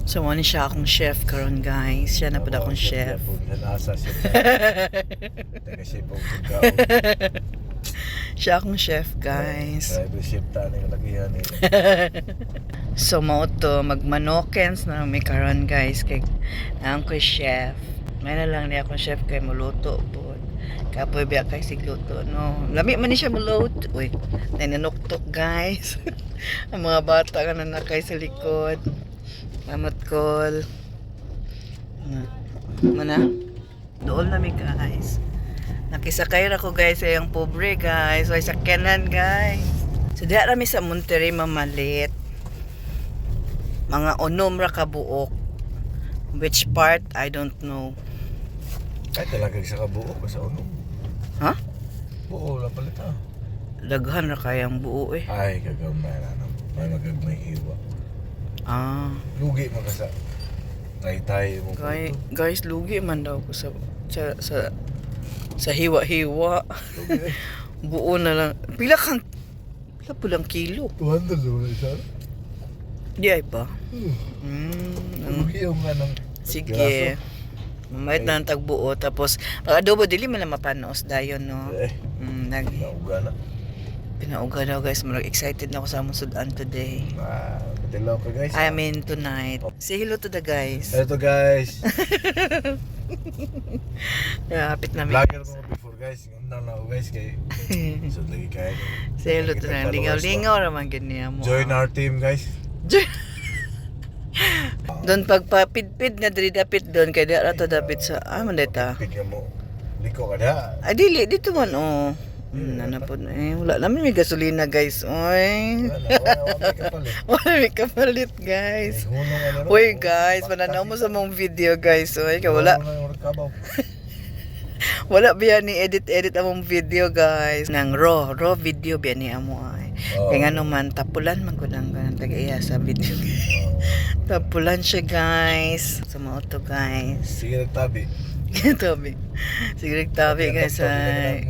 So, mo ni siya akong chef karon guys. Siya na po akong chef. Nasa siya. Taga siya po pagkaon. Siya akong chef guys. Driver ship ta ning lakihan ni. So, mao to magmanokens na may karon guys kay ang ko chef. May na lang niya akong chef kay muluto po. Kapoy biya kay sigluto no. Lami man ni siya muluto. Uy, nananuktok guys. Ang mga bata ka na nakay sa likod. Mamat call. Mana? Doon na mi guys. Nakisakay ra ko guys sa yung pobre guys. Way sakyanan guys. So diha ra mi sa Monterrey mamalit. Mga unom ra ka buok. Which part I don't know. Ay talaga sa kabuo ba sa uno? Ha? Buo lang palit ha. Daghan ra kayang buo eh. Ay kagamay na no. May magagmay hiwa. Ah. Lugi mo ka sa tay-tay mo. Guys, lugi man daw ko sa hiwa-hiwa. Lugi. Buo na lang. Pila pulang kilo? 200 mo na isa. Di ay ba? Lugi yung ganang. Sige. Mamait na ang tagbuo. Tapos, pag adobo, dili man na mapanos dayon, no? Nauga na. Pinauga daw, guys. Marag excited na ako sa among sudan today. Patilaw ka guys. I mean, tonight. Say hello to the guys. Ito guys. Hapit namin. Vlogger mo before guys. Ngayon na ako guys kay. So lagi kayo. Say hello to the lingaw-lingaw naman ganyan mo. Join our team guys. Doon pagpapidpid na diri dapit doon kay dara to dapit sa man data. Pigyan mo. Liko ka da. Ay dili dito man oh. Nanapod wala namin may gasolina guys. Oy. Wala may kapalit guys. Uy guys, mananaw mo sa mong video guys. Oy, kay wala. Wala biya ni edit among video guys. Nang raw video biya ni amo ay. Kaya nga naman tapulan man ko nang tagaya sa video. Tapulan siya guys. Sa mga to guys. Sige nagtabi. Tabi. Sige nagtabi guys ay.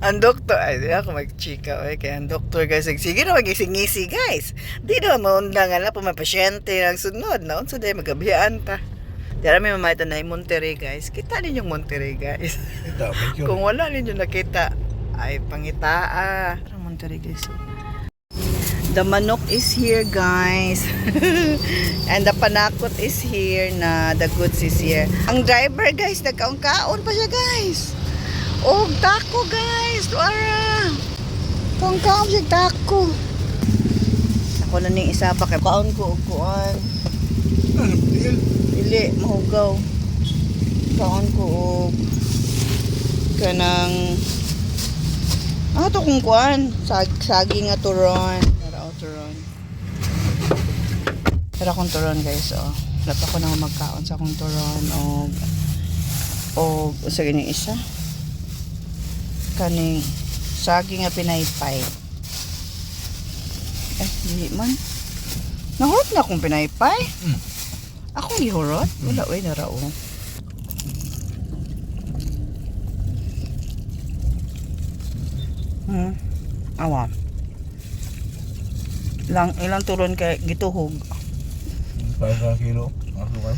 Ang doktor, ay ako mag-chika, okay, kaya ang doktor guys, sige na mag-isingisi guys. Di na maundangan na po may pasyente ng sunod na unsa day magabiyaan ta. Dara may mamaitan na yung Monterrey guys. Kita ninyong Monterrey guys. Kung wala ninyo nakita, ay pangitaa. Parang Monterrey guys. The manok is here guys. And the panakot is here na the goods is here. Ang driver guys, nagkaon-kaon pa siya guys. Oh, tako guys. Tuara. Kaon-kaon siya tako. Ako na ning isa pa kay kaon ko og kuan. Dili mahugaw. Kaon ko og kanang to kung kuan saging nga turon. Turon. Pero akong turon guys, oh. Lato ko na magkaon sa akong turon o sa ganing isa. Kaning saging nga pinaypay. Dili man. Nahurot na akong pinaypay. Akong gihurot? Wala, way narao. Awa. Ilang turon kay gituhog. Para sa kilo. Ako kan.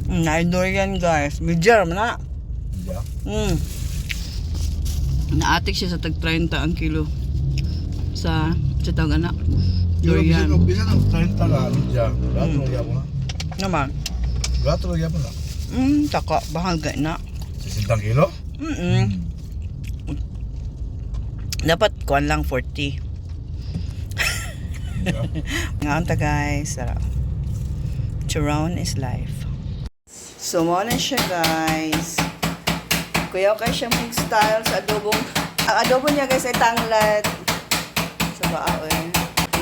Naidor yan guys. Medium na. Yeah. Naatik siya sa tag 30 ang kilo. Sa tag anak. Durian. Bisa ng 30 na. Yeah. Gato lagi ako na. Naman. Gato lagi ako na. Taka. Bahagay na. 60 kilo? Dapat kuan lang 40. Ngayon ta guys. Turon is life. So mo na siya guys. Kuya kay siya mong style sa adobong. Ang adobo niya guys ay tanglad. Sa baaw eh.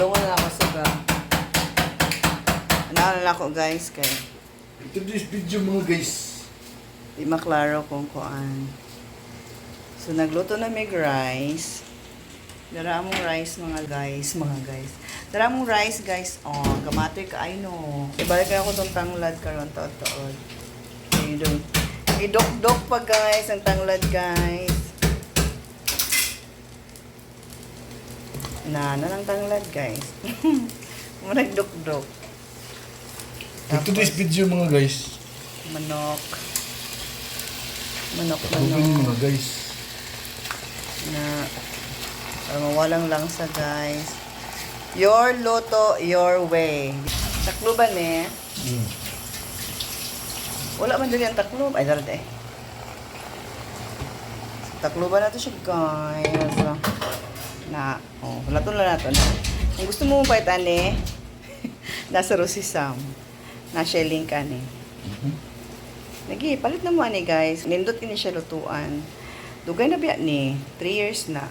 Lungo na ako sa ba. Naalala ko guys kay. Ito this video mga guys. Di maklaro kung kuan. So nagluto na may rice. Dara mong rice mga guys. Dara mong rice guys. Oh, gamatoy ka ay no. Ibalik ako tong tanglad karon taod-taod. Idok-dok pa guys ang tanglad guys. Na lang tanglad guys. Muna duk-duk. In today's video mga guys, Manok. takluban yung mga guys. Na walang langsa, guys. Your luto, your way. Takluban eh. Wala man din yung taklob. Ay, darat eh. Takluban natin siya, guys. Wala lang natin. Kung gusto mo paitan eh, nasa Rosisam. Nasa link ka ni. Lagi, palit na mo ani guys. Nindot ini siya lutuan. Dugay na biya ni. 3 years na.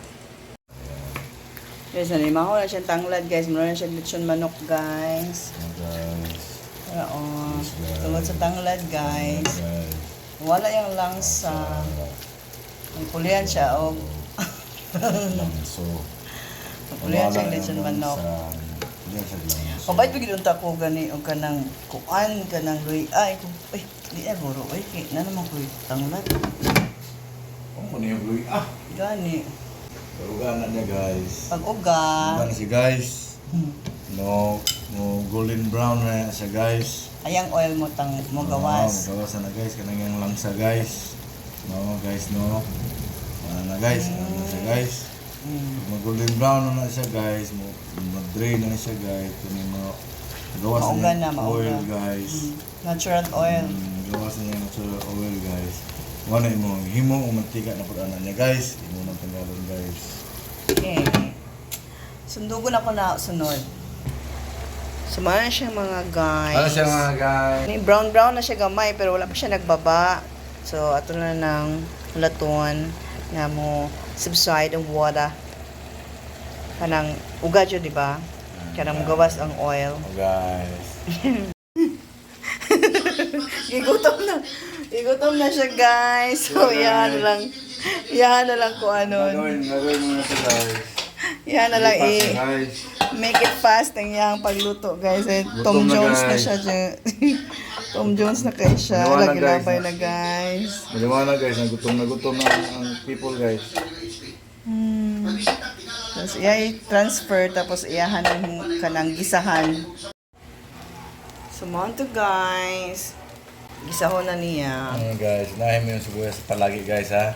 Guys, nalimaho na siyang tanglad guys. Meron na siyang lechon manok guys. Oo. Tungod sa tanglad guys. Wala yung langsa. May pulihan siya o. Pulihan siya lechon manok. Pabait pa gid unta ko gani og kanang kuan kanang luy ay di guro ay kay na naman ko tanglad. Ano yung blue? Gani. Parugan na niya guys. Pag-uga. Parugan na si guys. No golden brown na siya guys. Ayang oil mo gawas. Gawas na guys. Kanang yung langsa guys. No guys no. Na guys. Ano siya guys. Mag-golden brown na siya guys. Mag-drain na siya guys. Kunin mo. Gawas na niya oil guys. Natural oil. Gawas na niya natural oil guys. Wala mo. Himo o mantika na pag-anan niya guys. Himo ng tanggalon guys. Okay. Sundugon ako na sunod. Sumana siya mga guys. Ano siya mga guys? Brown na siya gamay pero wala pa siya nagbaba. So ato na ng laton nga mo subside ang water. Kanang uga jud di ba? Kanang gawas ang oil. Oh guys. Igutom na siya guys. So yan na lang ko ano. Gagawin mo na siya guys. Yan na lang Guys. make it fast ang yang pagluto guys. Tom Gutom na, Jones na guys. siya dyan. Tom Jones na kayo siya. Maliwanag, Lagi guys. labay na guys. Maliwanag guys. Nagutom na ang people guys. Tapos i-transfer tapos iyahan ng kanang gisahan. So to guys. Gisahon na niya. Guys. Unahin mo yung sibuyas palagi guys ha.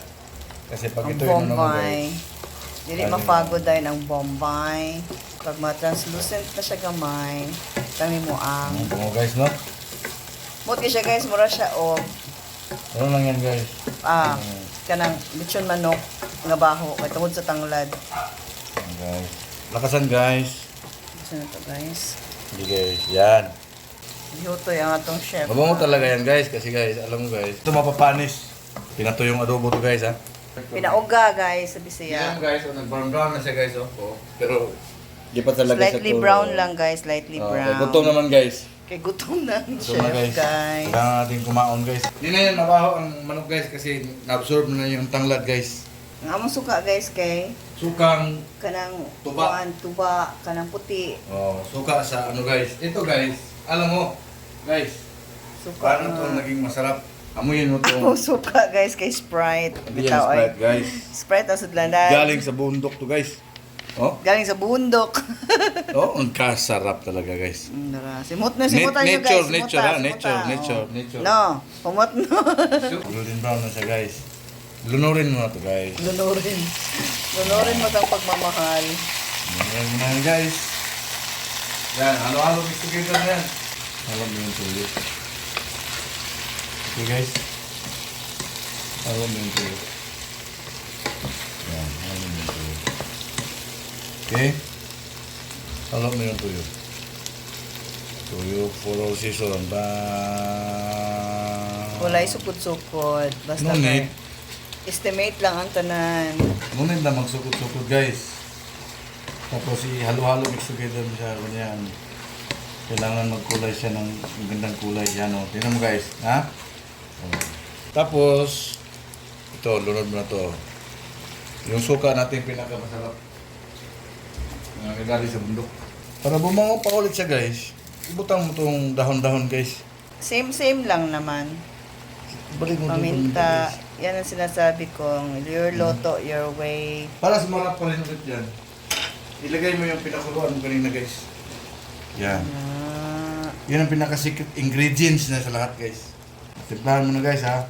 Kasi pag Ang ito yung ano mo Bombay. guys. Dili mapagod dahil ang Bombay. Pag ma-translucent na siya gamay, kami mo ang Ang bungo guys no? Muti siya guys, mura siya o Ano lang yan guys? kanang lechon manok nga baho kay tungod sa tanglad. Ayan, guys. Lakasan guys. Gusto na to guys. Hindi guys. Yan. Ihutoy ang atong chef. Mabango talaga yan guys. Kasi guys, alam mo guys. Ito mapapanis. Pinato yung adobo to guys ha. Pinauga guys sa Bisaya. Yan guys. Nag-brown na siya guys. Pero di pa talaga Slightly brown lang guys, lightly brown. Gutom naman guys. Kay gutom na ang Gutom chef na guys. guys. Kailangan natin kumaon guys. Hindi na yan nabaho ang manok guys kasi na-absorb na yung tanglad guys. Ang among suka guys kay Sukang kanang Tuba. tuba, kanang puti. suka sa ano guys. Ito guys, alam mo guys, Suka. paano to naging masarap? Amuyin mo Ako to. suka guys kay Sprite. Hindi yan Sprite guys. Sprite ang sudlandan. Galing sa bundok to guys. Galing sa bundok. Ang kasarap talaga guys. Simot na niyo guys. Nature. No, pumot no. Golden brown na siya guys. Lunurin mo na to guys. Lunurin mo ang pagmamahal. Lunurin mo na yan guys. Yan, halo-halo mix together na yan. Halo mo yung tuloy. Okay guys. Halo mo yung tuloy. Yan, halo mo yung tuloy. Okay? Halo mo yung tuyo. Tuyo, full all season. Walay sukod-sukod. Basta No kay need. estimate lang ang tanan. Ngunit na magsukod-sukod guys. Tapos ihalo-halo mix together mo siya. Ganyan. Kailangan magkulay siya ng magandang kulay. Yan o. Tingnan mo guys. Ha? Tapos, ito, lunod mo na to. Yung suka natin pinakamasarap. Nagagali sa bundok. Para bumango pa ulit siya guys. Ibutang mo tong dahon-dahon guys. Same lang naman. Balik mo Paminta. Yan ang sinasabi kong your loto, your way. Para sumarap pa rin ulit yan. Ilagay mo yung pinakuluan mo kanina guys. Yan. Ah, Yan ang pinaka-secret ingredients na sa lahat, guys. Timplahan mo na, guys, ha?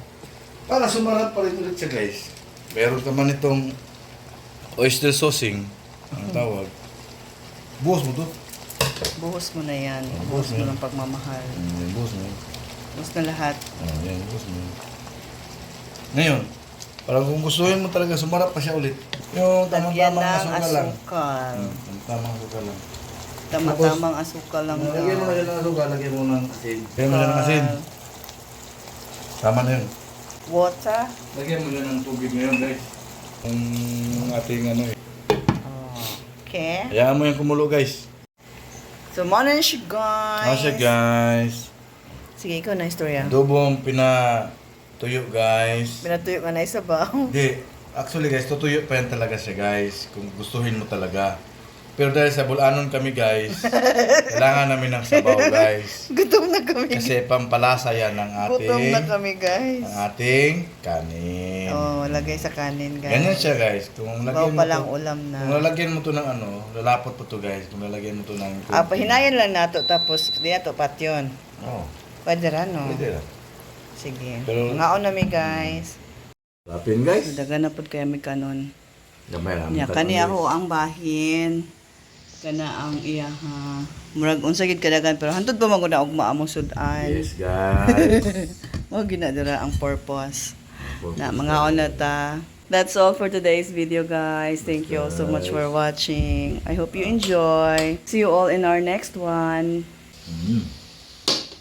Para sumarap pa rin ulit siya, guys. Meron ka man itong oyster saucing, ang tawag. Buhos mo to. buhos mo na yan. buhos Buhos mo mo. ng pagmamahal. Buhos mo. Buhos na lahat. Yan, buhos mo. Ngayon, parang kung gustuhin mo talaga, sumarap pa siya ulit. Yung Lagyan tamang-tamang ng asukal lang. asukal. Tamang asukal lang. Tama-tamang asukal lang Lagyan mo na siya ng asukal, lagyan mo ng asin. Lagyan mo siya ng asin. Tama na yun. Water. Lagyan mo siya ng tubig ngayon, guys. Ang ating ano eh. Okay. Hayaan mo yung kumulo, guys. So, muna na siya, guys. Ano siya, guys? Sige, ikaw na istorya. Adobong pinatuyo, guys. Pinatuyo ka na isabaw. Hindi. Actually, guys, tutuyo pa yan talaga siya, guys. Kung gustuhin mo talaga. Pero dahil sa bulanon kami, guys, kailangan namin ng sabaw, guys. Gutom na kami. Kasi pampalasa yan ng Gutom na ating, kami, guys. ng ating kanin. Oh, lagay sa kanin, guys. Ganyan siya, guys. Kung Bawa lagyan mo pa lang to, ulam na. kung lalagyan mo to ng ano, lalapot po to, guys. Kung lalagyan mo to ng... Pahinayan lang nato tapos di ato patyon. Oo. Pwede ra, no? Pwede lang. Sige. Pero- Ngaon na mi, guys. Lapin, guys. Daga na pod kaya mi kanon. Gamay lang. Nya kani ako ang bahin. Kana ang iya ha. Murag unsa gid kadagan pero hantud pa man ko na og maamong sudan. Yes, guys. Mo ginadara ang purpose. Na mga na ta. That's all for today's video, guys. Thank you all so much for watching. I hope you enjoy. See you all in our next one.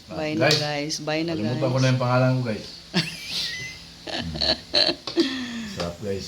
Bye na, guys. Bye na, Kalimutan guys. ko na yung pangalan ko, guys. Sarap, guys.